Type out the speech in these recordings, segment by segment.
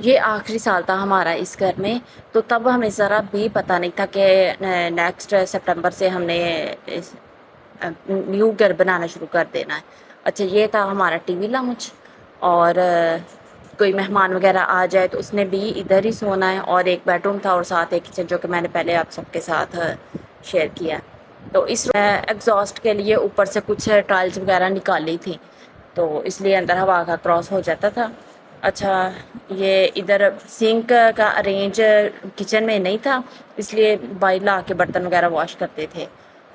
یہ آخری سال تھا ہمارا اس گھر میں، تو تب ہمیں ذرا بھی پتہ نہیں تھا کہ نیکسٹ سپٹمبر سے ہم نے نیو گھر بنانا شروع کر دینا ہے۔ اچھا یہ تھا ہمارا ٹی وی لاؤنج، اور کوئی مہمان وغیرہ آ جائے تو اس نے بھی ادھر ہی سونا ہے، اور ایک بیڈ روم تھا اور ساتھ ایک کچن، جو کہ میں نے پہلے آپ سب کے ساتھ شیئر کیا۔ تو اس ایگزاسٹ کے لیے اوپر سے کچھ ٹائلز وغیرہ نکالی تھی، تو اس لیے اندر ہوا کا کراس ہو جاتا تھا۔ اچھا یہ ادھر سنک کا ارینج کچن میں نہیں تھا، اس لیے باہر لا کے برتن وغیرہ واش کرتے تھے۔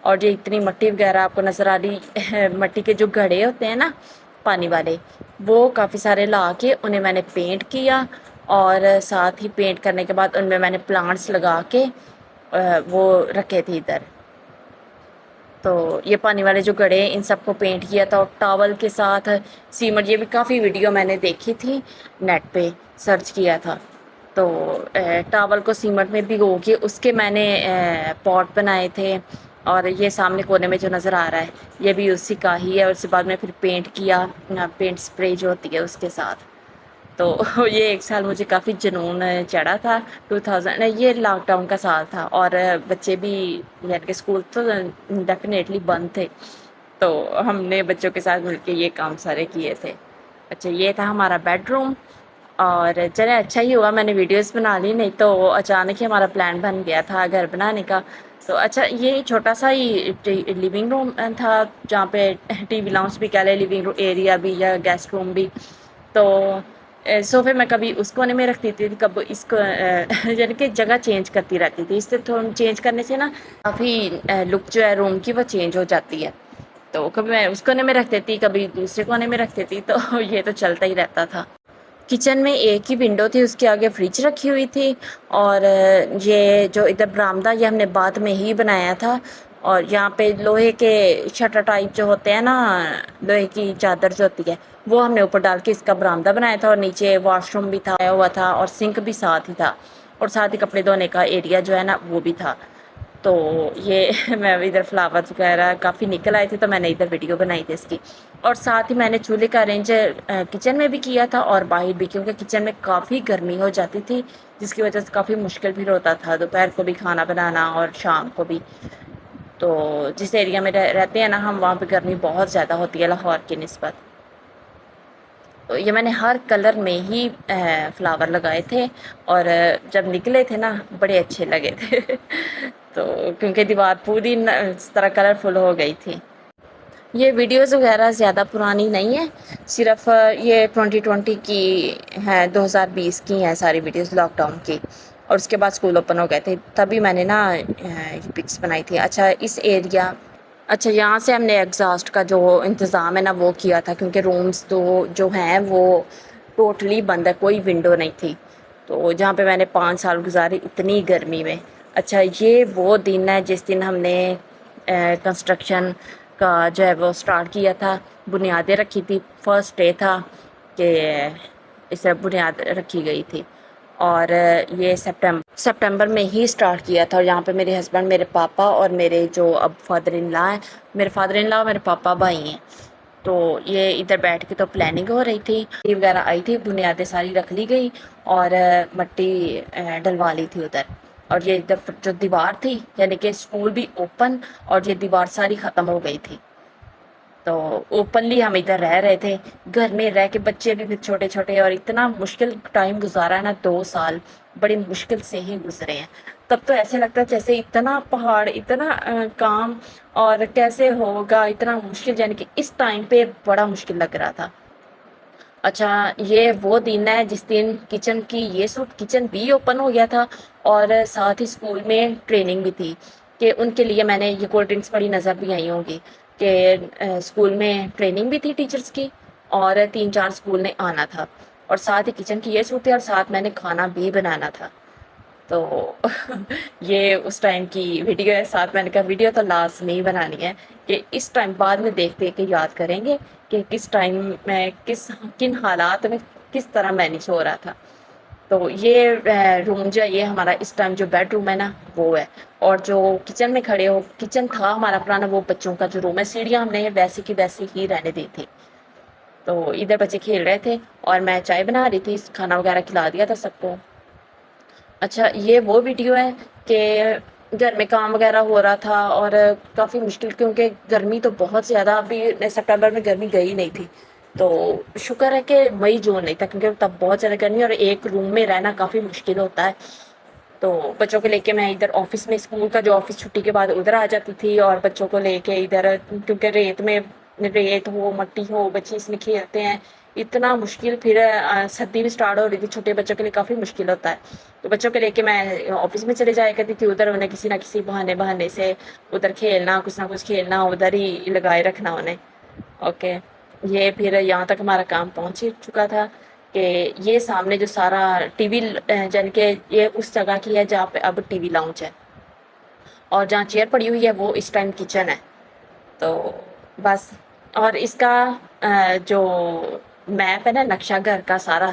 اور یہ اتنی مٹی وغیرہ آپ کو نظر آ رہی، مٹی کے جو گھڑے ہوتے ہیں نا پانی والے، وہ کافی سارے لا کے انہیں میں نے پینٹ کیا، اور ساتھ ہی پینٹ کرنے کے بعد ان میں نے پلانٹس لگا کے وہ رکھے تھے ادھر۔ تو یہ پانی والے جو گھڑے ہیں ان سب کو پینٹ کیا تھا، اور ٹاول کے ساتھ سیمنٹ، یہ بھی کافی ویڈیو میں نے دیکھی تھی نیٹ پہ سرچ کیا تھا، تو ٹاول کو سیمنٹ میں بھگو کے اس کے میں نے پاٹ بنائے تھے۔ اور یہ سامنے کونے میں جو نظر آ رہا ہے یہ بھی اسی کا ہی ہے، اور اس کے بعد میں پھر پینٹ کیا، پینٹ سپرے جو ہوتی ہے اس کے ساتھ۔ تو یہ ایک سال مجھے کافی جنون چڑھا تھا، 2000، یہ لاک ڈاؤن کا سال تھا، اور بچے بھی یعنی کہ اسکول تو ڈیفینیٹلی بند تھے، تو ہم نے بچوں کے ساتھ مل کے یہ کام سارے کیے تھے۔ اچھا یہ تھا ہمارا بیڈ روم، اور چلے اچھا ہی ہوا میں نے ویڈیوز بنا لی، نہیں تو اچانک ہی ہمارا پلان بن گیا تھا گھر بنانے کا۔ تو اچھا یہ چھوٹا سا ہی لیونگ روم تھا، جہاں پہ ٹی وی لاؤنج بھی کہہ لیں، لیونگ روم ایریا بھی یا گیسٹ روم بھی۔ تو صوفے میں کبھی اس کونے میں رکھتی تھی، کبھی اس کو یعنی کہ جگہ چینج کرتی رہتی تھی، اس سے تھوڑا چینج کرنے سے نا کافی لک جو ہے روم کی وہ چینج ہو جاتی ہے۔ تو کبھی میں اس کونے میں رکھ دیتی، کبھی دوسرے کونے میں رکھ دیتی، تو یہ تو چلتا ہی رہتا تھا۔ کچن میں ایک ہی ونڈو تھی، اس کے آگے فریج رکھی ہوئی تھی، اور یہ جو ادھر برآمدہ یہ ہم نے بعد میں ہی بنایا تھا، اور یہاں پہ لوہے کے شٹر ٹائپ جو ہوتے ہیں نا، لوہے کی چادر جو ہوتی ہے وہ ہم نے اوپر ڈال کے اس کا برآمدہ بنایا تھا، اور نیچے واش روم بھی تھا ہوا تھا، اور سنک بھی ساتھ ہی تھا، اور ساتھ ہی کپڑے دھونے کا ایریا جو ہے نا وہ بھی تھا۔ تو یہ میں ادھر فلاور وغیرہ کافی نکل آئے تھے، تو میں نے ادھر ویڈیو بنائی تھی اس کی، اور ساتھ ہی میں نے چولہے کا ارینج کچن میں بھی کیا تھا اور باہر بھی، کیونکہ کچن میں کافی گرمی ہو جاتی تھی، جس کی وجہ سے کافی مشکل بھی ہوتا تھا دوپہر کو بھی کھانا بنانا اور شام کو بھی۔ تو جس ایریا میں رہتے ہیں نا ہم، وہاں پہ گرمی بہت زیادہ ہوتی ہے لاہور کی نسبت۔ تو یہ میں نے ہر کلر میں ہی فلاور لگائے تھے، اور جب نکلے تھے نا بڑے اچھے لگے تھے تو کیونکہ دیوار پوری اس طرح کلرفل ہو گئی تھی۔ یہ ویڈیوز وغیرہ زیادہ پرانی نہیں ہے، صرف یہ 2020 کی ہے، 2020 کی ہیں ساری ویڈیوز لاک ڈاؤن کی، اور اس کے بعد اسکول اوپن ہو گئے تھے، تبھی میں نے نا یہ پکس بنائی تھی۔ اچھا اس ایریا، اچھا یہاں سے ہم نے ایگزاسٹ کا جو انتظام ہے نا وہ کیا تھا، کیونکہ رومز تو جو ہیں وہ ٹوٹلی بند ہے، کوئی ونڈو نہیں تھی، تو جہاں پہ میں نے 5 سال گزارے اتنی گرمی میں۔ اچھا یہ وہ دن ہے جس دن ہم نے کنسٹرکشن کا جو ہے وہ سٹارٹ کیا تھا، بنیادیں رکھی تھی، فرسٹ ڈے تھا کہ اس طرح بنیاد رکھی گئی تھی، اور یہ سپٹمبر میں ہی سٹارٹ کیا تھا، اور یہاں پہ میرے ہسبینڈ، میرے پاپا اور میرے جو اب فادر ان لا ہیں، میرے فادر ان لا اور میرے پاپا بھائی ہیں، تو یہ ادھر بیٹھ کے تو پلاننگ ہو رہی تھی، وغیرہ آئی تھی، بنیادیں ساری رکھ لی گئی، اور مٹی ڈلوا لی تھی ادھر، اور یہ ادھر جو دیوار تھی یعنی کہ اسکول بھی اوپن، اور یہ دیوار ساری ختم ہو گئی تھی، تو اوپنلی ہم ادھر رہ رہے تھے، گھر میں رہ کے بچے بھی پھر چھوٹے چھوٹے، اور اتنا مشکل ٹائم گزارا ہے نا، 2 سال بڑی مشکل سے ہی گزرے ہیں۔ تب تو ایسے لگتا ہے جیسے اتنا پہاڑ، اتنا کام، اور کیسے ہوگا اتنا مشکل، یعنی کہ اس ٹائم پہ بڑا مشکل لگ رہا تھا۔ اچھا یہ وہ دن ہے جس دن کچن کی یہ سوٹ کچن بھی اوپن ہو گیا تھا، اور ساتھ ہی اسکول میں ٹریننگ بھی تھی، کہ ان کے لیے میں نے یہ کولڈ ڈرنکس بڑی نظر بھی آئی ہوں گی، کہ اسکول میں ٹریننگ بھی تھی ٹیچرز کی، اور 3-4 اسکول نے آنا تھا، اور ساتھ ہی کچن کی یہ سوٹ تھی، اور ساتھ میں نے کھانا بھی بنانا تھا۔ تو یہ اس ٹائم کی ویڈیو ہے، ساتھ میں نے کہا ویڈیو تو لازمی بنانی ہے، کہ اس ٹائم بعد میں دیکھتے کہ یاد کریں گے کہ کس ٹائم میں کن حالات میں کس طرح مینیج ہو رہا تھا۔ تو یہ روم جو ہے یہ ہمارا اس ٹائم جو بیڈ روم ہے نا وہ ہے، اور جو کچن میں کھڑے ہو، کچن تھا ہمارا پرانا، وہ بچوں کا جو روم ہے، سیڑھیاں ہم نے ویسی کی ویسی ہی رہنے دی تھی، تو ادھر بچے کھیل رہے تھے اور میں چائے بنا رہی تھی، کھانا وغیرہ کھلا دیا تھا سب کو۔ اچھا یہ وہ ویڈیو ہے کہ گھر میں کام وغیرہ ہو رہا تھا اور کافی مشکل، کیونکہ گرمی تو بہت زیادہ، ابھی سپٹمبر میں گرمی گئی نہیں تھی، تو شکر ہے کہ مئی جون نہیں تھا، کیونکہ تب بہت زیادہ گرمی اور ایک روم میں رہنا کافی مشکل ہوتا ہے۔ تو بچوں کو لے کے میں ادھر آفس میں، اسکول کا جو آفس چھٹی کے بعد ادھر آ جاتی تھی، اور بچوں کو لے کے ادھر، کیونکہ ریت میں، ریت ہو مٹی ہو، بچے اس میں کھیلتے ہیں، اتنا مشکل، پھر سردی بھی سٹارٹ ہو رہی تھی، چھوٹے بچوں کے لیے کافی مشکل ہوتا ہے۔ تو بچوں کو لے کے میں آفس میں چلے جایا کرتی تھی، ادھر انہیں کسی نہ کسی بہانے سے ادھر کھیلنا، کچھ نہ کچھ کھیلنا، ادھر ہی لگائے رکھنا انہیں۔ اوکے، یہ پھر یہاں تک ہمارا کام پہنچ ہی چکا تھا کہ یہ سامنے جو سارا ٹی وی، یعنی کہ یہ اس جگہ کی ہے جہاں پہ اب ٹی وی لاؤنج ہے، اور جہاں چیئر پڑی ہوئی ہے وہ اس ٹائم کچن ہے۔ تو بس، اور اس کا جو میپ ہے نا، نقشہ گھر کا سارا،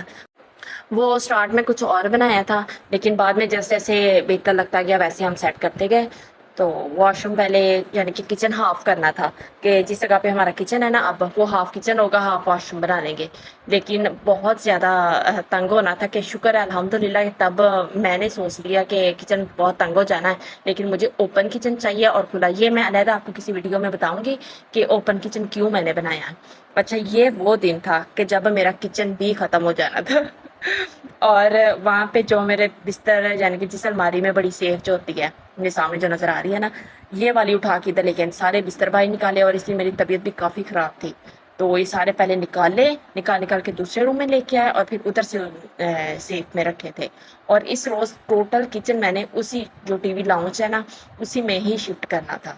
وہ سٹارٹ میں کچھ اور بنایا تھا، لیکن بعد میں جیسے جیسے بہتر لگتا گیا ویسے ہم سیٹ کرتے گئے۔ تو واش روم پہلے، یعنی کہ کچن ہاف کرنا تھا، کہ جس جگہ پہ ہمارا کچن ہے نا اب، وہ ہاف کچن ہوگا، ہاف واش روم بنا لیں گے۔ لیکن بہت زیادہ تنگ ہونا تھا، کہ شکر ہے الحمدللہ تب میں نے سوچ لیا کہ کچن بہت تنگ ہو جانا ہے، لیکن مجھے اوپن کچن چاہیے اور کھلا۔ یہ میں علیحدہ آپ کو کسی ویڈیو میں بتاؤں گی کہ اوپن کچن کیوں میں نے بنایا ہے۔ اچھا یہ وہ دن تھا کہ جب میرا کچن بھی ختم ہو جانا تھا اور وہاں پہ جو میرے بستر، یعنی کہ جس الماری میں بڑی سیف جو ہوتی ہے، میرے سامنے جو نظر آ رہی ہے نا، یہ والی اٹھا کے ادھر، لیکن سارے بستر باہر نکالے، اور اس لیے میری طبیعت بھی کافی خراب تھی، تو یہ سارے پہلے نکال کے دوسرے روم میں لے کے آئے، اور پھر ادھر سے سیف میں رکھے تھے۔ اور اس روز ٹوٹل کچن میں نے اسی جو ٹی وی لاؤنج ہے نا، اسی میں ہی شفٹ کرنا تھا۔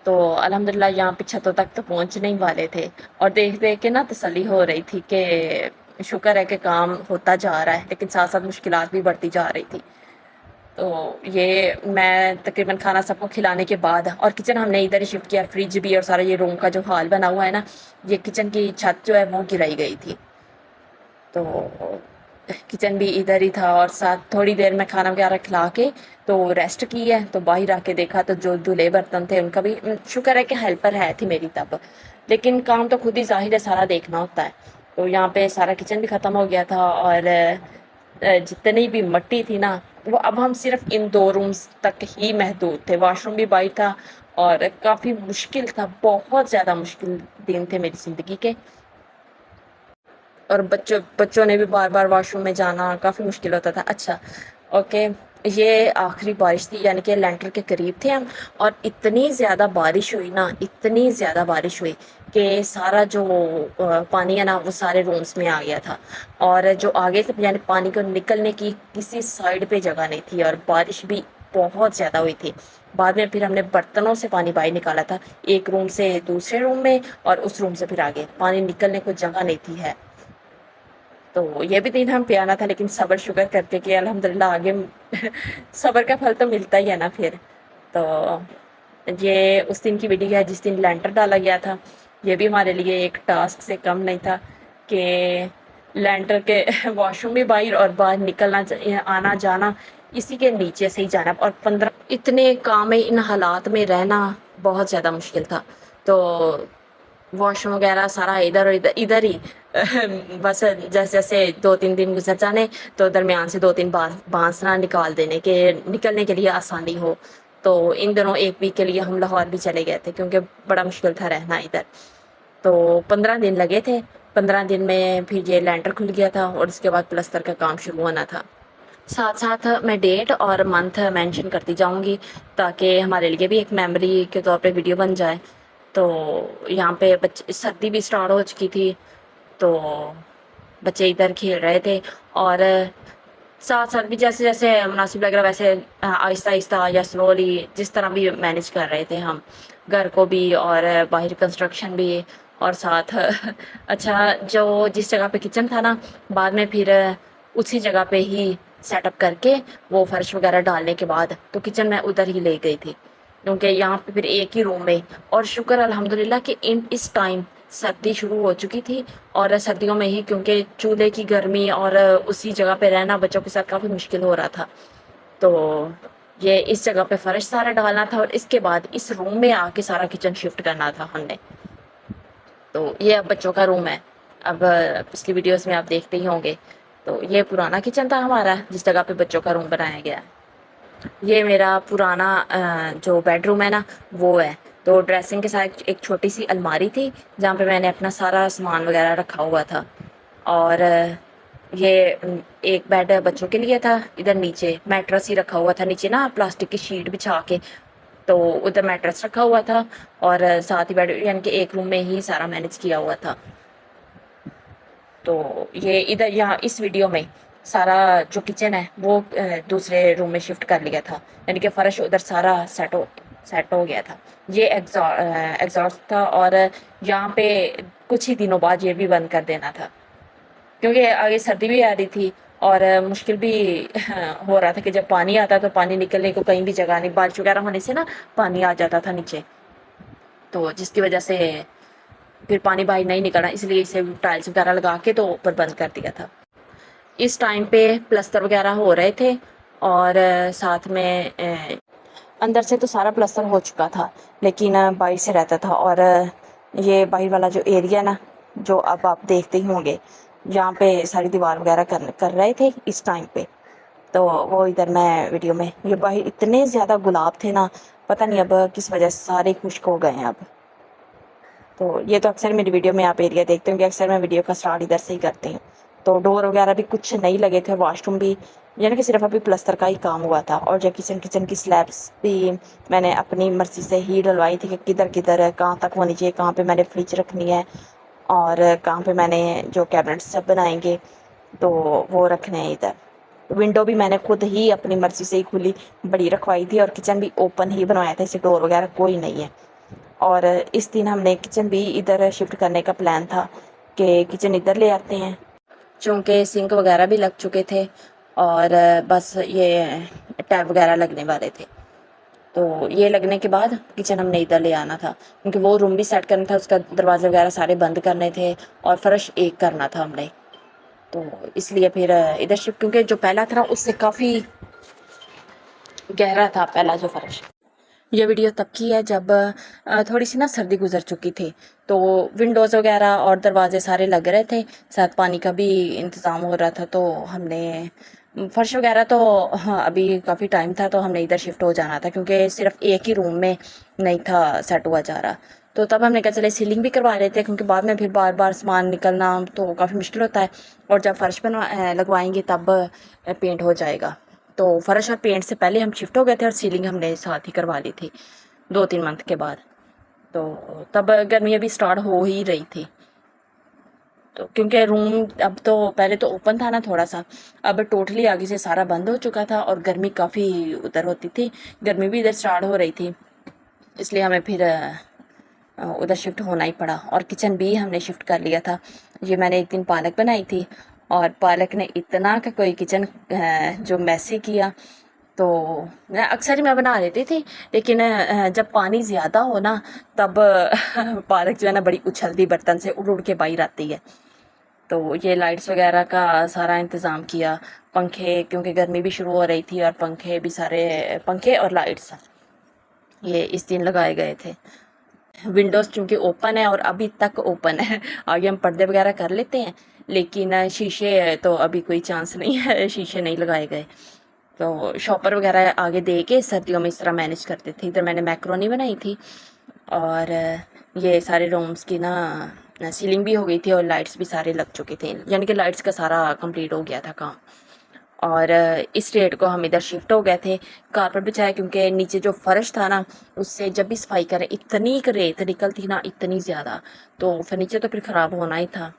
تو الحمدللہ یہاں پہ چھتوں تک تو پہنچنے ہی والے تھے، اور دیکھ دیکھ کے نا تسلی ہو رہی تھی کہ شکر ہے کہ کام ہوتا جا رہا ہے، لیکن ساتھ ساتھ مشکلات بھی بڑھتی جا رہی تھی۔ تو یہ میں تقریباً کھانا سب کو کھلانے کے بعد، اور کچن ہم نے ادھر ہی شفٹ کیا، فریج بھی اور سارا یہ روم کا جو حال بنا ہوا ہے نا، یہ کچن کی چھت جو ہے وہ گرائی گئی تھی، تو کچن بھی ادھر ہی تھا۔ اور ساتھ تھوڑی دیر میں کھانا وغیرہ کھلا کے تو ریسٹ کی ہے، تو باہر آ کے دیکھا تو جو دھلے برتن تھے ان کا بھی، شکر ہے کہ ہیلپر ہے تھی میری تب، لیکن کام تو خود ہی ظاہر ہے سارا دیکھنا ہوتا ہے۔ تو یہاں پہ سارا کچن بھی ختم ہو گیا تھا، اور جتنی بھی مٹی تھی نا، وہ اب ہم صرف ان دو رومز تک ہی محدود تھے، واش روم بھی باہر تھا، اور کافی مشکل تھا، بہت زیادہ مشکل دن تھے میری زندگی کے۔ اور بچوں نے بھی بار بار واش روم میں جانا کافی مشکل ہوتا تھا۔ اچھا اوکے، یہ آخری بارش تھی، یعنی کہ لینٹر کے قریب تھے ہم، اور اتنی زیادہ بارش ہوئی نا، اتنی زیادہ بارش ہوئی کہ سارا جو پانی ہے نا وہ سارے رومز میں آ گیا تھا، اور جو آگے سے، یعنی پانی کو نکلنے کی کسی سائڈ پہ جگہ نہیں تھی، اور بارش بھی بہت زیادہ ہوئی تھی۔ بعد میں پھر ہم نے برتنوں سے پانی باہر نکالا تھا، ایک روم سے دوسرے روم میں، اور اس روم سے پھر آگے، پانی نکلنے کو جگہ نہیں تھی ہے۔ تو یہ بھی دن ہم پہ آنا تھا، لیکن صبر شکر کرتے کہ الحمدللہ آگے صبر کا پھل تو ملتا ہی ہے نا پھر۔ تو یہ اس دن کی ویڈیو ہے جس دن لینٹر ڈالا گیا تھا، یہ بھی ہمارے لیے ایک ٹاسک سے کم نہیں تھا کہ لینٹر کے واش روم بھی باہر، اور باہر نکلنا آنا جانا اسی کے نیچے سے ہی جانا، اور 15 اتنے کام میں، ان حالات میں رہنا بہت زیادہ مشکل تھا۔ تو واش روم وغیرہ سارا ادھر ہی بس جیسے جیسے 2-3 دن گزر جانے، تو درمیان سے 2-3 بانس نہ نکال دینے کہ نکلنے کے لیے آسانی ہو۔ تو ان دنوں ایک ویک کے لیے ہم لاہور بھی چلے گئے تھے، کیونکہ بڑا مشکل تھا رہنا ادھر۔ تو 15 دن لگے تھے، 15 دن میں پھر یہ لینٹر کھل گیا تھا، اور اس کے بعد پلستر کا کام شروع ہونا تھا۔ ساتھ ساتھ میں ڈیٹ اور منتھ مینشن کرتی جاؤں گی، تاکہ ہمارے لیے بھی ایک میموری کے طور پہ ویڈیو بن جائے۔ تو یہاں پہ سردی بھی سٹارٹ ہو چکی تھی، تو بچے ادھر کھیل رہے تھے، اور ساتھ ساتھ بھی جیسے جیسے مناسب لگ رہا ویسے آہستہ آہستہ یا سلولی جس طرح بھی مینیج کر رہے تھے ہم، گھر کو بھی اور باہر کنسٹرکشن بھی، اور ساتھ اچھا جو جس جگہ پہ کچن تھا نا، بعد میں پھر اسی جگہ پہ ہی سیٹ اپ کر کے وہ فرش وغیرہ ڈالنے کے بعد تو کچن میں ادھر ہی لے گئی تھی، کیونکہ یہاں پہ پھر ایک ہی روم میں، اور شکر الحمدللہ کہ اس ٹائم سردی شروع ہو چکی تھی، اور سردیوں میں ہی کیونکہ چولہے کی گرمی اور اسی جگہ پہ رہنا بچوں کے ساتھ کافی مشکل ہو رہا تھا، تو یہ اس جگہ پہ فرش سارا ڈالنا تھا، اور اس کے بعد اس روم میں آ کے سارا کچن شفٹ کرنا تھا ہم نے۔ تو یہ اب بچوں کا روم ہے. اب پچھلی ویڈیوز میں آپ دیکھتے ہی ہوں گے. تو یہ پرانا کچن تھا ہمارا جس جگہ پہ بچوں کا روم بنایا گیا. یہ میرا پرانا جو بیڈ روم ہے نا وہ ہے. تو ڈریسنگ کے ساتھ ایک چھوٹی سی الماری تھی جہاں پہ میں نے اپنا سارا سامان وغیرہ رکھا ہوا تھا. اور یہ ایک بیڈ بچوں کے لیے تھا. ادھر نیچے میٹرس ہی رکھا ہوا تھا, نیچے نا پلاسٹک کی شیٹ بچھا کے, تو ادھر میٹرس رکھا ہوا تھا. اور ساتھ ہی بیڈ یعنی کہ ایک روم میں ہی سارا مینج کیا ہوا تھا. تو یہ ادھر یہاں اس ویڈیو میں سارا جو کچن ہے وہ دوسرے روم میں شفٹ کر لیا تھا, یعنی کہ فرش ادھر سارا سیٹ ہو گیا تھا. یہ ایگزاسٹ تھا اور یہاں پہ کچھ ہی دنوں بعد یہ بھی بند کر دینا تھا کیونکہ آگے سردی بھی آ رہی تھی اور مشکل بھی ہو رہا تھا کہ جب پانی آتا تو پانی نکلنے کو کہیں بھی جگہ نہیں, بارش وغیرہ ہونے سے نا پانی آ جاتا تھا نیچے, تو جس کی وجہ سے پھر پانی باہر نہیں نکلنا, اس لیے اسے ٹائلس وغیرہ لگا کے تو اوپر بند کر دیا تھا. اس ٹائم پہ پلستر وغیرہ ہو رہے تھے اور ساتھ میں اندر سے تو سارا پلستر ہو چکا تھا لیکن باہر سے رہتا تھا. اور یہ باہر والا جو ایریا نا جو اب آپ دیکھتے ہی ہوں گے, جہاں پہ ساری دیوار وغیرہ کر رہے تھے اس ٹائم پہ, تو وہ ادھر میں ویڈیو میں یہ باہر اتنے زیادہ گلاب تھے نا, پتہ نہیں اب کس وجہ سے سارے خشک ہو گئے ہیں اب. تو یہ تو اکثر میری ویڈیو میں آپ ایریا دیکھتے ہوں کہ اکثر میں ویڈیو کا سٹارٹ ادھر سے ہی کرتی ہوں. تو ڈور وغیرہ بھی کچھ نہیں لگے تھے, واش روم بھی یعنی کہ صرف ابھی پلستر کا ہی کام ہوا تھا. اور جو کچن کی سلیبس بھی میں نے اپنی مرضی سے ہی ڈلوائی تھی کہ کدھر کدھر ہے, کہاں تک ہونی چاہیے, کہاں پہ میں نے فریج رکھنی ہے اور کہاں پہ میں نے جو کیبنٹ سب بنائیں گے تو وہ رکھنے ہیں. ادھر ونڈو بھی میں نے خود ہی اپنی مرضی سے ہی کھلی بڑی رکھوائی تھی اور کچن بھی اوپن ہی بنوایا تھا, اسے ڈور وغیرہ کوئی نہیں ہے. اور اس دن ہم نے کچن بھی ادھر شفٹ کرنے کا پلان تھا کہ کچن ادھر لے آتے ہیں, چونکہ سنک وغیرہ بھی لگ چکے تھے اور بس یہ ٹیب وغیرہ لگنے والے تھے. تو یہ لگنے کے بعد کچن ہم نے ادھر لے آنا تھا کیونکہ وہ روم بھی سیٹ کرنا تھا, اس کا دروازے وغیرہ سارے بند کرنے تھے اور فرش ایک کرنا تھا ہم نے. تو اس لیے پھر ادھر شفٹ, کیونکہ جو پہلا تھا اس سے کافی گہرا تھا پہلا جو فرش. یہ ویڈیو تب کی ہے جب تھوڑی سی نا سردی گزر چکی تھی, تو ونڈوز وغیرہ اور دروازے سارے لگ رہے تھے, ساتھ پانی کا بھی انتظام ہو رہا تھا. تو ہم نے فرش وغیرہ تو ابھی کافی ٹائم تھا تو ہم نے ادھر شفٹ ہو جانا تھا کیونکہ صرف ایک ہی روم میں نہیں تھا سیٹ ہوا جا رہا. تو تب ہم نے کہا چلے سیلنگ بھی کروا رہے تھے کیونکہ بعد میں پھر بار بار سامان نکلنا تو کافی مشکل ہوتا ہے, اور جب فرش لگوائیں گے تب پینٹ ہو جائے گا. تو فرش اور پینٹ سے پہلے ہم شفٹ ہو گئے تھے اور سیلنگ ہم نے ساتھ ہی کروا لی تھی 2-3 منتھ کے بعد. تو تب گرمی ابھی سٹارٹ ہو ہی رہی تھی, تو کیونکہ روم اب تو پہلے تو اوپن تھا نا تھوڑا سا, اب ٹوٹلی آگے سے سارا بند ہو چکا تھا اور گرمی کافی ادھر ہوتی تھی, گرمی بھی ادھر سٹارٹ ہو رہی تھی, اس لیے ہمیں پھر ادھر شفٹ ہونا ہی پڑا. اور کچن بھی ہم نے شفٹ کر لیا تھا. یہ میں نے ایک دن پالک بنائی تھی اور پالک نے اتنا کہ کوئی کچن جو میسی کیا. تو اکثر ہی میں بنا لیتی تھی لیکن جب پانی زیادہ ہو نا تب پالک جو ہے نا بڑی اچھلتی برتن سے اڑ اڑ کے باہر آتی ہے. تو یہ لائٹس وغیرہ کا سارا انتظام کیا, پنکھے کیونکہ گرمی بھی شروع ہو رہی تھی اور پنکھے بھی سارے پنکھے اور لائٹس یہ اس دن لگائے گئے تھے. ونڈوز چونکہ اوپن ہے اور ابھی تک اوپن ہے, آگے ہم پردے وغیرہ کر لیتے ہیں لیکن شیشے تو ابھی کوئی چانس نہیں ہے, شیشے نہیں لگائے گئے. تو شاپر وغیرہ آگے دے کے سردیوں میں اس طرح مینج کرتے تھے. ادھر میں نے میکرونی بنائی تھی اور یہ سارے رومز کی نا سیلنگ بھی ہو گئی تھی اور لائٹس بھی سارے لگ چکے تھے, یعنی کہ لائٹس کا سارا کمپلیٹ ہو گیا تھا کام. اور اس ڈیٹ کو ہم ادھر شفٹ ہو گئے تھے, کارپیٹ بچھایا کیونکہ نیچے جو فرش تھا نا اس سے جب بھی صفائی کرے اتنی ریت نکلتی نا اتنی زیادہ, تو فرنیچر تو پھر خراب ہونا ہی تھا.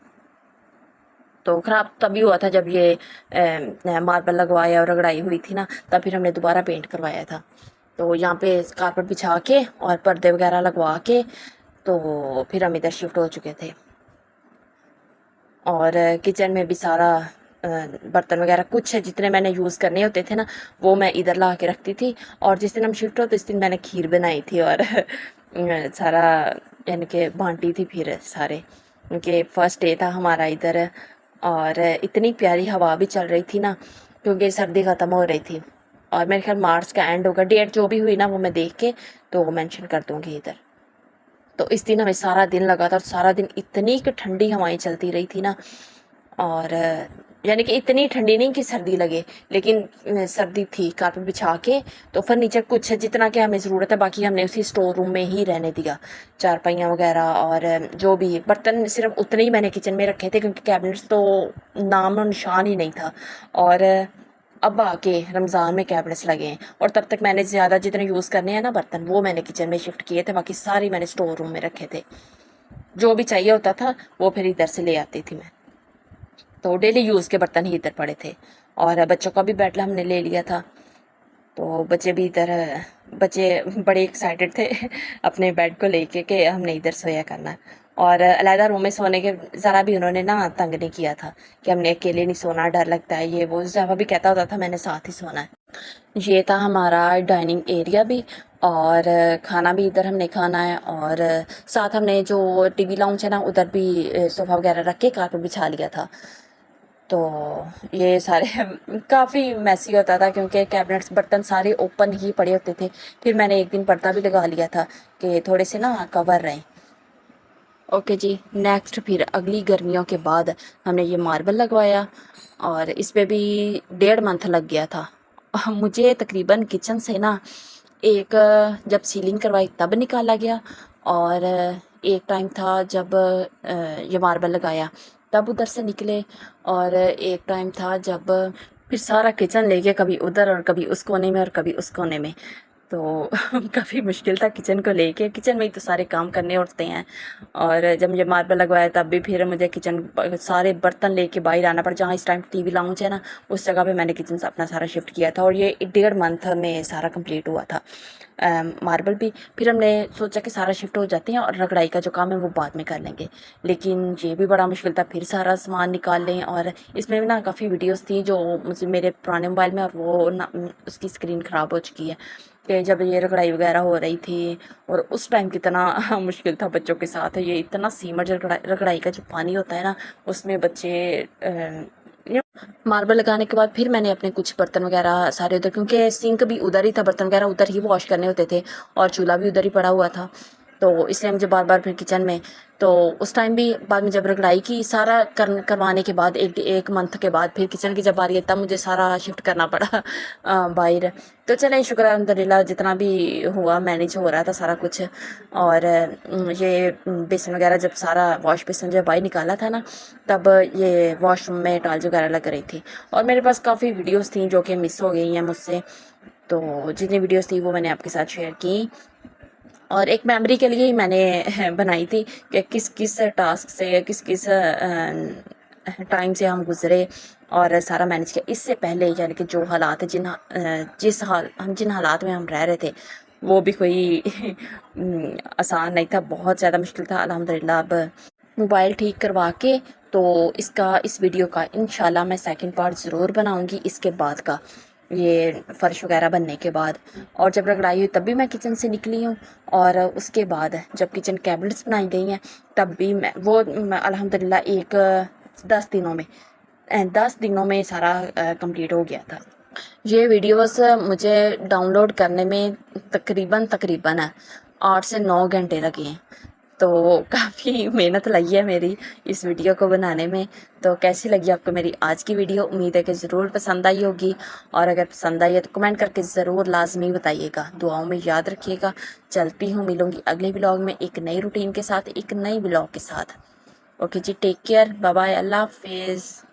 تو خراب تبھی ہوا تھا جب یہ ماربل لگوایا اور رگڑائی ہوئی تھی نا, تب پھر ہم نے دوبارہ پینٹ کروایا تھا. تو یہاں پہ کارپیٹ بچھا کے اور پردے وغیرہ لگوا کے تو پھر ہم ادھر شفٹ ہو چکے تھے. اور کچن میں بھی سارا برتن وغیرہ کچھ جتنے میں نے یوز کرنے ہوتے تھے نا وہ میں ادھر لا کے رکھتی تھی. اور جس دن ہم شفٹ ہوتے اس دن میں نے کھیر بنائی تھی اور سارا یعنی کہ بانٹی تھی پھر سارے, کیونکہ فرسٹ ڈے تھا ہمارا ادھر. اور اتنی پیاری ہوا بھی چل رہی تھی نا کیونکہ سردی ختم ہو رہی تھی, اور میرے خیال مارچ کا اینڈ ہوگا, ڈیٹ جو بھی ہوئی نا وہ میں دیکھ کے تو مینشن کر دوں گی ادھر. تو اس دن ہمیں سارا دن لگا تھا، اور سارا دن اتنی کہ ٹھنڈی ہوائیں چلتی رہی تھی نا، اور یعنی کہ اتنی ٹھنڈی نہیں کہ سردی لگے، لیکن سردی تھی۔ کارپیٹ بچھا کے تو فرنیچر کچھ جتنا کہ ہمیں ضرورت ہے باقی ہم نے اسی اسٹور روم میں ہی رہنے دیا، چارپائیاں وغیرہ اور جو بھی برتن صرف اتنے ہی میں نے کچن میں رکھے تھے، کیونکہ کیبنٹس تو نام و نشان ہی نہیں تھا۔ اور اب آ کے رمضان میں کیبنٹس لگے ہیں، اور تب تک میں نے زیادہ جتنے یوز کرنے ہیں نا برتن وہ میں نے کچن میں شفٹ کیے تھے، باقی ساری میں نے اسٹور روم میں رکھے تھے۔ جو بھی چاہیے ہوتا تھا وہ پھر ادھر سے لے آتی تھی میں، تو ڈیلی یوز کے برتن ہی ادھر پڑے تھے۔ اور بچوں کا بھی بیڈ ہم نے لے لیا تھا، تو بچے بھی ادھر، بچے بڑے ایکسائٹیڈ تھے اپنے بیڈ کو لے کے کہ ہم نے ادھر سویا کرنا ہے۔ اور علیحدہ روم میں سونے کے ذرا بھی انہوں نے نا تنگ نہیں کیا تھا کہ ہم نے اکیلے نہیں سونا، ڈر لگتا ہے یہ وہ، زیادہ بھی کہتا ہوتا تھا میں نے ساتھ ہی سونا ہے۔ یہ تھا ہمارا ڈائننگ ایریا بھی، اور کھانا بھی ادھر ہم نے کھانا ہے، اور ساتھ ہم نے جو ٹی وی لاؤنج ہے نا ادھر بھی صوفہ وغیرہ رکھ کے کارپیٹ بچھا لیا تھا۔ تو یہ سارے کافی میسی ہوتا تھا کیونکہ کیبنٹس برتن سارے اوپن ہی پڑے ہوتے تھے۔ پھر میں نے ایک دن پردہ بھی لگا لیا تھا کہ تھوڑے سے نا کور رہیں۔ اوکے جی، نیکسٹ پھر اگلی گرمیوں کے بعد ہم نے یہ ماربل لگوایا، اور اس پہ بھی 1.5 منتھ لگ گیا تھا مجھے تقریباً کچن سے نا ایک جب سیلنگ کروائی تب نکالا گیا، اور ایک ٹائم تھا جب یہ ماربل لگایا تب ادھر سے نکلے، اور ایک ٹائم تھا جب پھر سارا کچن لے کے کبھی ادھر اور کبھی اس کونے میں اور کبھی اس کونے میں، تو کافی مشکل تھا کچن کو لے کے، کچن میں ہی تو سارے کام کرنے ہوتے ہیں۔ اور جب مجھے ماربل لگوایا تب بھی پھر مجھے کچن سارے برتن لے کے باہر آنا پڑا، جہاں اس ٹائم ٹی وی لاؤنج ہے نا اس جگہ پہ میں نے کچن اپنا سارا شفٹ کیا تھا، اور یہ 1.5 منتھ میں سارا کمپلیٹ ہوا تھا ماربل بھی۔ پھر ہم نے سوچا کہ سارا شفٹ ہو جاتے ہیں اور رگڑائی کا جو کام ہے وہ بعد میں کر لیں گے، لیکن یہ بھی بڑا مشکل تھا، پھر سارا سامان نکال لیں، اور اس میں نا کافی ویڈیوز تھیں جو مجھے میرے پرانے موبائل میں، اور وہ اس کی اسکرین خراب ہو چکی ہے، کہ جب یہ رگڑائی وغیرہ ہو رہی تھی، اور اس ٹائم کتنا مشکل تھا بچوں کے ساتھ، یہ اتنا سیمٹ رگڑائی کا جو پانی ہوتا ہے نا اس میں بچے ماربل لگانے کے بعد پھر میں نے اپنے کچھ برتن وغیرہ سارے ادھر، کیونکہ سنک بھی ادھر ہی تھا، برتن وغیرہ ادھر ہی واش کرنے ہوتے تھے، اور چولہا بھی ادھر ہی پڑا ہوا تھا، تو اس لیے مجھے بار بار پھر کچن میں، تو اس ٹائم بھی بعد میں جب رگڑائی کی سارا کروانے کے بعد 1 منتھ کے بعد پھر کچن کی جب باری ہے تب مجھے سارا شفٹ کرنا پڑا باہر۔ تو چلیں شکر ہے الحمدللہ، جتنا بھی ہوا مینیج ہو رہا تھا سارا کچھ۔ اور یہ بیسن وغیرہ جب سارا واش بیسن جب باہر نکالا تھا نا تب یہ واش روم میں ٹائلز وغیرہ لگ رہی تھی، اور میرے پاس کافی ویڈیوز تھیں جو کہ مس ہو گئی ہیں مجھ سے، تو جتنی ویڈیوز تھیں وہ میں نے آپ کے ساتھ شیئر کی، اور ایک میموری کے لیے ہی میں نے بنائی تھی کہ کس کس ٹاسک سے کس کس ٹائم سے ہم گزرے اور سارا مینیج کیا۔ اس سے پہلے یعنی کہ جو حالات جن حالات میں ہم رہ رہے تھے وہ بھی کوئی آسان نہیں تھا، بہت زیادہ مشکل تھا۔ الحمدللہ اب موبائل ٹھیک کروا کے تو اس ویڈیو کا انشاءاللہ میں سیکنڈ پارٹ ضرور بناؤں گی اس کے بعد کا، یہ فرش وغیرہ بننے کے بعد۔ اور جب رگڑائی ہوئی تب بھی میں کچن سے نکلی ہوں، اور اس کے بعد جب کچن کیبنٹس بنائی گئی ہیں تب بھی میں وہ الحمدللہ 10 دنوں میں سارا کمپلیٹ ہو گیا تھا۔ یہ ویڈیوز مجھے ڈاؤن لوڈ کرنے میں تقریباً 8 سے 9 گھنٹے لگے ہیں، تو کافی محنت لگی ہے میری اس ویڈیو کو بنانے میں۔ تو کیسی لگی آپ کو میری آج کی ویڈیو؟ امید ہے کہ ضرور پسند آئی ہوگی، اور اگر پسند آئی ہے تو کمنٹ کر کے ضرور لازمی بتائیے گا، دعاؤں میں یاد رکھیے گا۔ چلتی ہوں، ملوں گی اگلے ولاگ میں ایک نئی روٹین کے ساتھ، ایک نئی ولاگ کے ساتھ۔ اوکے جی، ٹیک کیئر، بائے بائے، اللہ حافظ۔